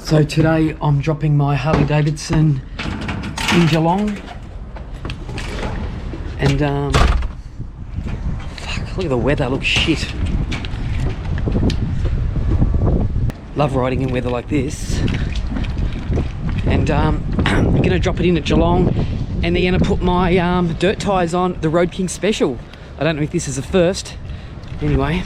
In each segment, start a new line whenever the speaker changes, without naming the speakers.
So today I'm dropping my Harley Davidson in Geelong, and fuck, look at the weather, looks shit. Love riding in weather like this. And I'm gonna drop it in at Geelong, and they're gonna put my dirt tyres on the Road King Special. I don't know if this is a first. Anyway.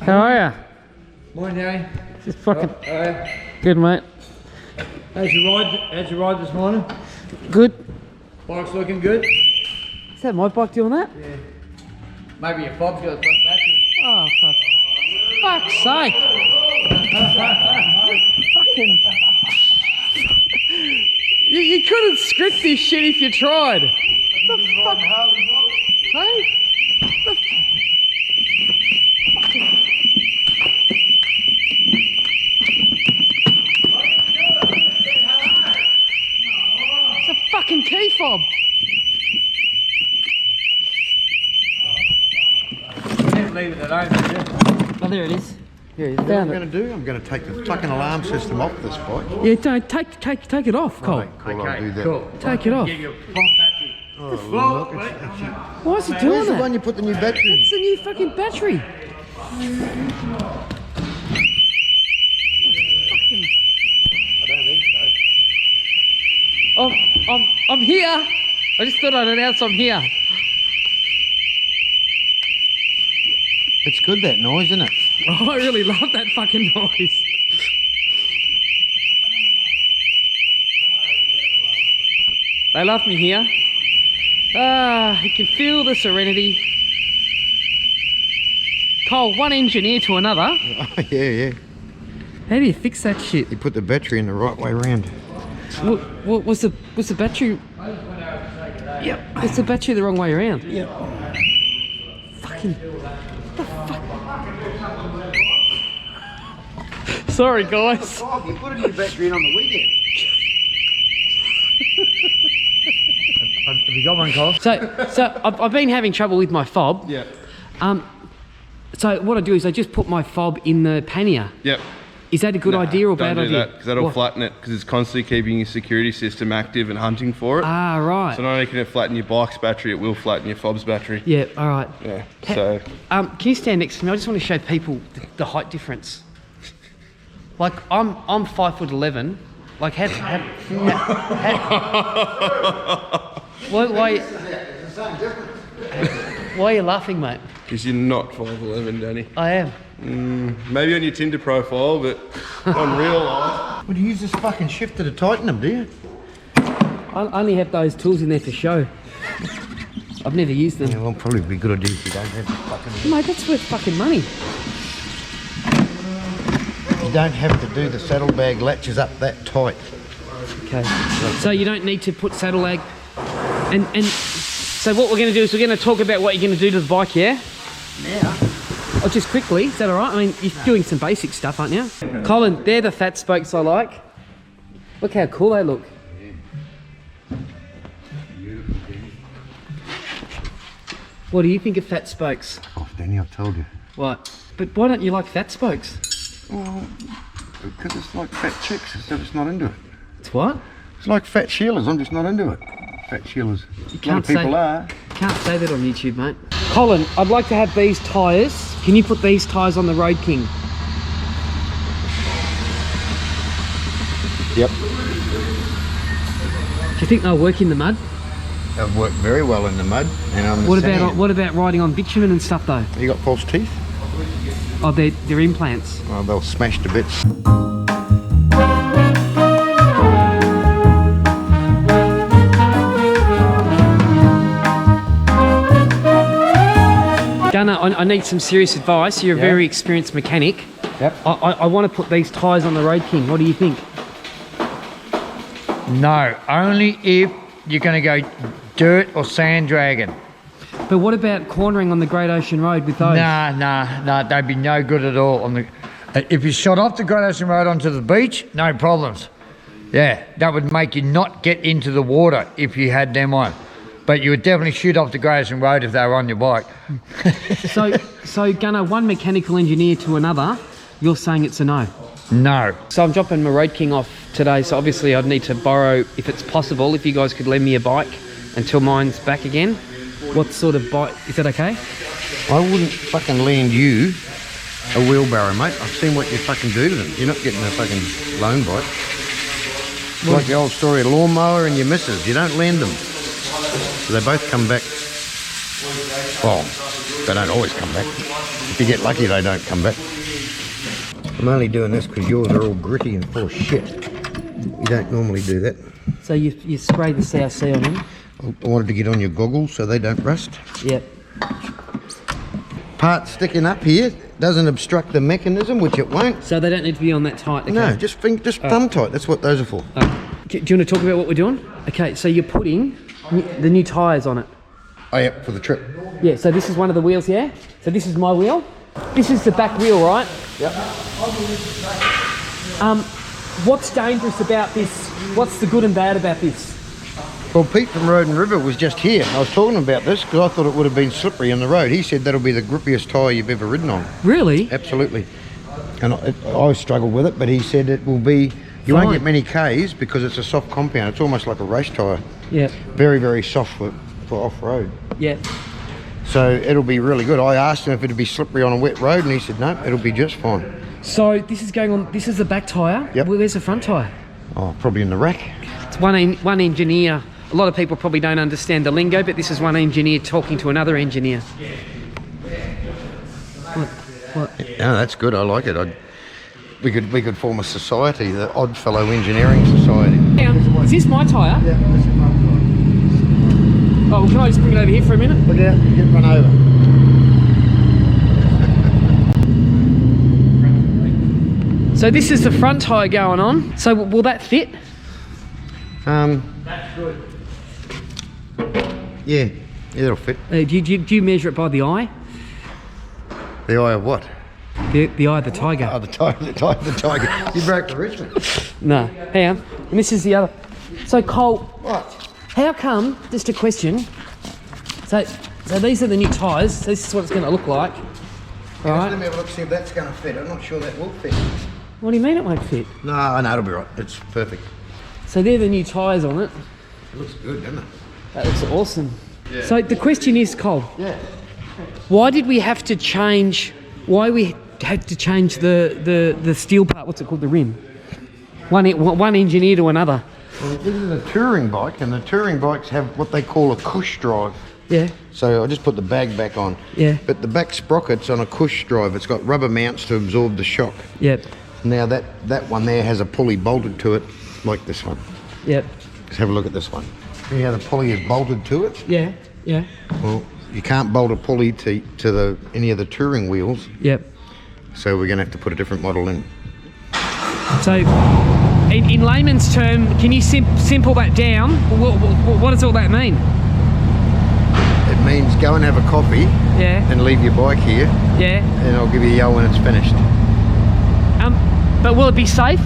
How are ya?
Morning, Danny.
Just fucking good, mate.
How's your ride this morning?
Good.
Bike's looking good?
Is that my bike doing that?
Yeah. Maybe your fob's got a front battery.
Oh, fuck's sake. Fucking... You couldn't script this shit if you tried. The fuck? Hey? The fucking key fob.
You didn't leave it at home, did you?
Oh, there it is. Here it is.
What I'm going to do, I'm going to take the fucking alarm system off this bike.
Yeah, don't take it off, Cole.
Right, cool, I'll do that.
Cool.
Take it off.
Give you a front battery.
Oh, look, it's
Why is it
where's
doing
the
that?
one you put the new battery in?
It's the new fucking battery.
I don't think so.
I'm here. I just thought I'd announce I'm here.
It's good, that noise, isn't it?
Oh, I really love that fucking noise. They love me here. You can feel the serenity. Cole, one engineer to another.
Oh, yeah.
How do you fix that shit?
You put the battery in the right way round.
What was the battery? Yep. Was the battery the wrong way around?
Yep.
Fucking. The fuck? Sorry, guys.
Oh, you put a new battery in on the weekend.
Have you got one, Cole?
So I've been having trouble with my fob.
Yeah.
So what I do is I just put my fob in the pannier.
Yep.
Is that a good idea or bad
Don't do
idea?
that, because that'll
What?
flatten it, because it's constantly keeping your security system active and hunting for it.
Ah, right.
So not only can it flatten your bike's battery, it will flatten your fob's battery.
Yeah, all right.
Yeah. So
Can you stand next to me? I just want to show people the height difference. Like I'm 5'11". Like how why are you laughing, mate?
because you're not 5'11", Danny.
I am.
Maybe on your Tinder profile, but on real life.
Would you use this fucking shifter to tighten them, do you?
I only have those tools in there for show. I've never used them.
Yeah, well, probably be a good idea if you don't have the fucking...
Mate, that's worth fucking money.
You don't have to do the saddlebag latches up that tight.
Okay. So you don't need to put saddle lag. And so what we're going to do is we're going to talk about what you're going to do to the bike, yeah?
Yeah.
Oh, just quickly, is that all right? I mean, you're doing some basic stuff, aren't you? Colin, they're the fat spokes I like. Look how cool they look. What do you think of fat spokes?
Oh, Danny, I've told you.
What? But why don't you like fat spokes?
Well, because it's like fat chicks, I'm just not into it.
It's what?
It's like fat Sheilas, I'm just not into it. Fat Sheilas.
You
A lot of people are.
Can't say that on YouTube, mate. Colin, I'd like to have these tyres. Can you put these tyres on the Road King?
Yep.
Do you think they'll work in the mud?
They've worked very well in the mud and on the
What
sand.
about riding on bitumen and stuff though?
You got false teeth?
Oh, they're implants.
Well, they'll smash to bits.
Gunnar, I need some serious advice. You're a very experienced mechanic.
Yep.
I want to put these tyres on the Road King. What do you think?
No, only if you're going to go dirt or sand dragging.
But what about cornering on the Great Ocean Road with those?
Nah, they'd be no good at all. On the, if you shot off the Great Ocean Road onto the beach, no problems. Yeah, that would make you not get into the water if you had them on. But you would definitely shoot off the Great Ocean Road if they were on your bike.
So Gunnar, one mechanical engineer to another, you're saying it's a no?
No.
So I'm dropping my Road King off today, so obviously I'd need to borrow, if it's possible, if you guys could lend me a bike until mine's back again. What sort of bike, is that okay?
I wouldn't fucking lend you a wheelbarrow, mate. I've seen what you fucking do to them. You're not getting a fucking loan bike. It's like the old story of lawnmower and your missus. You don't lend them. So they both come back. Well, they don't always come back. If you get lucky, they don't come back. I'm only doing this because yours are all gritty and full of shit. You don't normally do that.
So you spray the CRC on them?
I wanted to get on your goggles so they don't rust.
Yep.
Part sticking up here doesn't obstruct the mechanism, which it won't.
So they don't need to be on that tight? Okay.
No, just thumb tight. That's what those are for.
Do you want to talk about what we're doing? Okay, so you're putting the new tyres on it.
Oh yeah, for the trip.
Yeah, so this is one of the wheels, yeah? So this is my wheel. This is the back wheel, right?
Yep.
What's dangerous about this? What's the good and bad about this?
Well, Pete from Road and River was just here. I was talking about this because I thought it would have been slippery on the road. He said that'll be the grippiest tyre you've ever ridden on.
Really?
Absolutely. And I struggled with it, but he said it will be... You won't get many Ks because it's a soft compound. It's almost like a race tyre.
Yeah.
Very, very soft for off-road.
Yeah.
So it'll be really good. I asked him if it'd be slippery on a wet road and he said, no, it'll be just fine.
So this is going on, this is the back tyre?
Yep.
Where's the front tyre?
Oh, probably in the rack.
It's one engineer. A lot of people probably don't understand the lingo, but this is one engineer talking to another engineer. What?
No, that's good. I like it. We could form a society, the Oddfellow Engineering Society.
Now, is this my tyre?
Yeah, this is my tyre.
Oh, well, can I just bring it over here for a minute?
Look out, you get run over.
So this is the front tyre going on. So will that fit?
That's good.
Yeah, it'll fit.
Do you measure it by the eye?
The eye of what?
The eye of the tiger.
Oh, the tiger. You broke the Richmond.
No, hang on. And this is the other. So Cole,
What?
how come, just a question, so these are the new tyres, so this is what it's going to look like.
Let
Right.
me have a look, see if that's going to fit. I'm not sure that will fit.
What do you mean it won't fit?
No, it'll be right. It's perfect.
So they're the new tyres on it.
It looks good, doesn't it?
That looks awesome. So the question is, Cole,
Yeah.
why did we have to change, the steel part, what's it called, the rim? One engineer to another.
Well, this is a touring bike, and the touring bikes have what they call a cush drive.
Yeah.
So I just put the bag back on.
Yeah.
But the back sprocket's on a cush drive. It's got rubber mounts to absorb the shock.
Yep.
Now that one there has a pulley bolted to it, like this one.
Yep.
Let's have a look at this one. See how the pulley is bolted to it?
Yeah. Yeah.
Well, you can't bolt a pulley to any of the touring wheels,
Yep.
so we're going to have to put a different model in.
So, in layman's term, can you simple that down? What does all that mean?
It means go and have a coffee
Yeah.
and leave your bike here,
Yeah.
and I'll give you a yell when it's finished.
But will it be safe?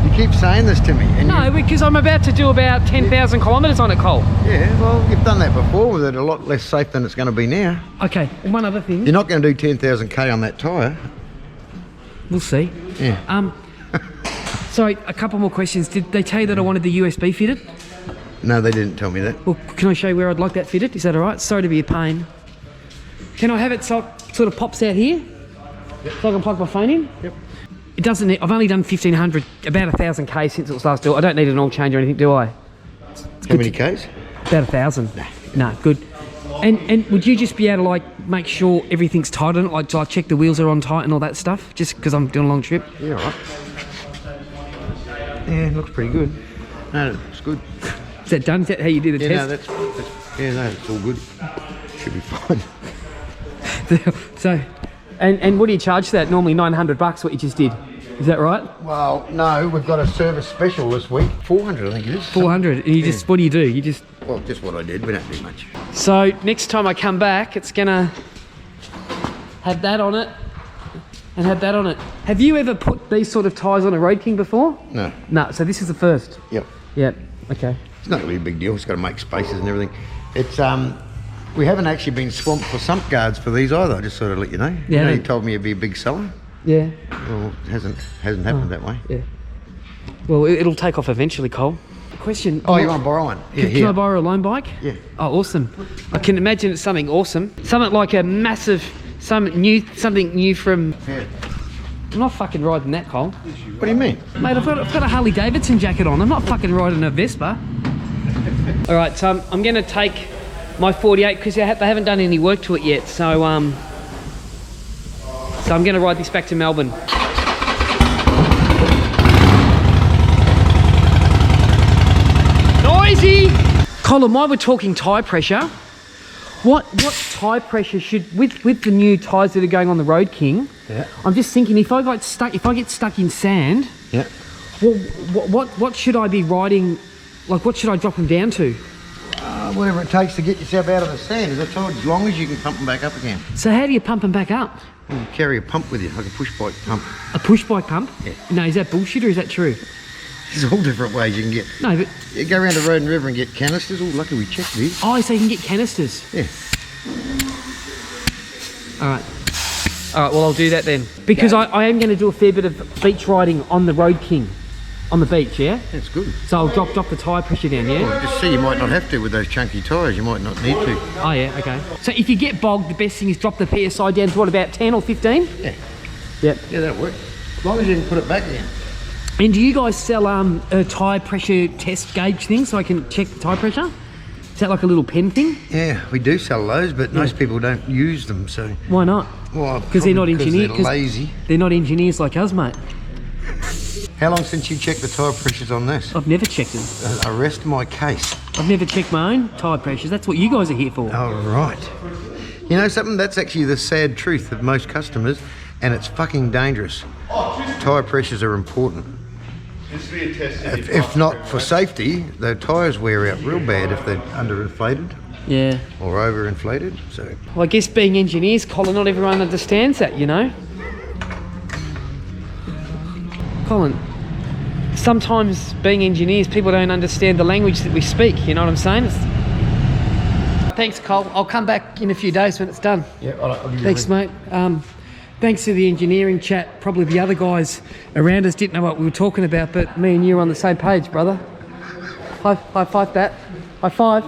You keep saying this to me. And
No, because I'm about to do about 10,000 kilometres on it, Cole.
Yeah, well, you've done that before with it, a lot less safe than it's going to be now.
Okay, and one other thing.
You're not going to do 10,000 K on that tyre.
We'll see.
Yeah.
Sorry, a couple more questions. Did they tell you that I wanted the USB fitted?
No, they didn't tell me that.
Well, can I show you where I'd like that fitted? Is that all right? Sorry to be a pain. Can I have it so it sort of pops out here? Yep. So I can plug my phone in?
Yep.
It doesn't need, I've only done 1,500, about 1,000 K since it was last built. I don't need an oil change or anything, do I?
How many Ks?
About 1,000. Nah, good. And would you just be able to like make sure everything's tight on it, like check the wheels are on tight and all that stuff, just because I'm doing a long trip?
Yeah, right. Yeah, it looks pretty good. No, it's good.
Is that done? Is that how you do the
Yeah, no,
test?
it's all good. Should be fine.
So, and what do you charge for that? Normally $900, what you just did. Is that right?
Well, no, we've got a service special this week. 400, I think it is.
400. And you just, what do you do? You just...
Well, just what I did. We don't do much.
So next time I come back, it's gonna have that on it and have that on it. Have you ever put these sort of tyres on a Road King before?
No.
No, so this is the first?
Yep.
Yep, okay.
It's not really a big deal. It's got to make spaces and everything. It's we haven't actually been swamped for sump guards for these either. I just sort of let you know.
Yeah.
You know, you told me it'd be a big seller.
Yeah.
Well, it hasn't happened that way.
Yeah. Well, it'll take off eventually, Cole. Question.
Oh, you want to borrow one? Yeah,
Can I borrow a loan bike?
Yeah.
Oh, awesome. I can imagine it's something awesome. Something like a massive, something new from...
Yeah.
I'm not fucking riding that, Cole.
What do you mean?
Mate, I've got a Harley Davidson jacket on. I'm not fucking riding a Vespa. All right, so I'm going to take my 48 because they haven't done any work to it yet. So I'm going to ride this back to Melbourne. Noisy! Colin, while we're talking tyre pressure, what tyre pressure should, with the new tyres that are going on the Road King,
Yeah.
I'm just thinking if I get stuck in sand,
Yeah.
well, what should I be riding? Like, what should I drop them down to?
Whatever it takes to get yourself out of the sand. As long as you can pump them back up again.
So how do you pump them back up?
You carry a pump with you, like a push bike pump.
A push bike pump?
Yeah.
No, is that bullshit or is that true?
There's all different ways you can get.
No, but
You go around the road and river and get canisters. Oh, lucky we checked these.
oh, so you can get canisters.
Yeah.
All right. All right. Well, I'll do that then because I am going to do a fair bit of beach riding on the Road King, on the beach. Yeah.
That's good.
So I'll drop the tyre pressure down. Yeah.
Well, just see, you might not have to with those chunky tyres. You might not need to.
Oh yeah. Okay. So if you get bogged, the best thing is drop the PSI down to what, about 10 or 15?
Yeah.
Yep.
Yeah, that'll work. As long as you can put it back again.
And do you guys sell a tyre pressure test gauge thing so I can check the tyre pressure? Is that like a little pen thing?
Yeah, we do sell those, but most people don't use them, so...
Why not?
Well,
Because they're not engineers.
They're lazy.
They're not engineers like us, mate.
How long since you checked the tyre pressures on this?
I've never checked them.
Arrest my case.
I've never checked my own tyre pressures. That's what you guys are here for.
Oh, right. You know something? That's actually the sad truth of most customers, and it's fucking dangerous. Tyre pressures are important. If not for safety, the tyres wear out real bad if they're underinflated
Yeah.
or overinflated. So
Well, I guess being engineers, Colin, not everyone understands that, you know? Colin, sometimes being engineers, people don't understand the language that we speak, you know what I'm saying? Thanks, Cole. I'll come back in a few days when it's done.
yeah, I'll give you
Thanks, mate. Thanks to the engineering chat. Probably the other guys around us didn't know what we were talking about, but me and you are on the same page, brother. High five that. High five.